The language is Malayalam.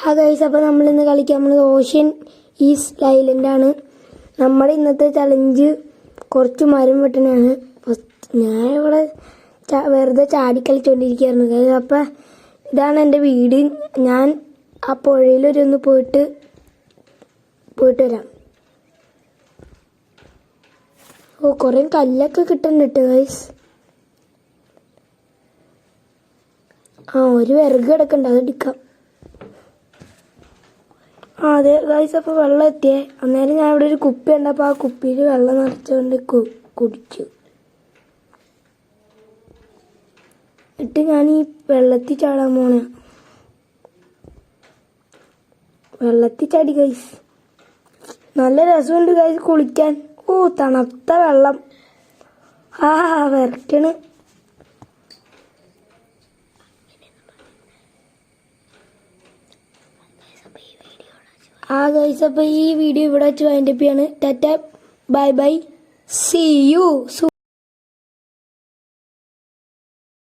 ഹാ ഗൈസ്, അപ്പോൾ നമ്മളിന്ന് കളിക്കാൻ പോകുന്നത് ഓഷ്യൻ ഈസ്റ്റ് ഐലൻഡാണ്. നമ്മുടെ ഇന്നത്തെ ചലഞ്ച് കുറച്ച് മരം വെട്ടണതാണ്. ഞാൻ ഇവിടെ വെറുതെ ചാടിക്കളിച്ചുകൊണ്ടിരിക്കുകയായിരുന്നു ഗൈസ്. അപ്പം ഇതാണ് എൻ്റെ വീട്. ഞാൻ ആ പുഴയിലൊരൊന്ന് പോയിട്ട് വരാം. കുറേ കല്ലൊക്കെ കിട്ടുന്നുണ്ട് ഗൈസ്. ഒരു വിറക് കിടക്കുന്നുണ്ട്, അതെടുക്കാം. അതെ ഗൈസ്, അപ്പോൾ വെള്ളം എത്തിയേ. അന്നേരം ഞാൻ ഇവിടെ ഒരു കുപ്പി ഉണ്ടപ്പോൾ ആ കുപ്പിയിൽ വെള്ളം നിറച്ചുകൊണ്ട് കുടിച്ചു. എന്നിട്ട് ഞാൻ ഈ വെള്ളത്തിൽ ചാടാൻ പോണേ. വെള്ളത്തിൽ ചാടി ഗൈസ്. നല്ല രസമുണ്ട് ഗൈസ് കുളിക്കാൻ. തണുത്ത വെള്ളം. വിറക്കണ്. ഗൈസ്, അപ്പോൾ ഈ വീഡിയോ ഇവിടെ വെച്ച് വൈൻഡപ്പ് ചെയ്യാണ്. Tata, bye bye, see U.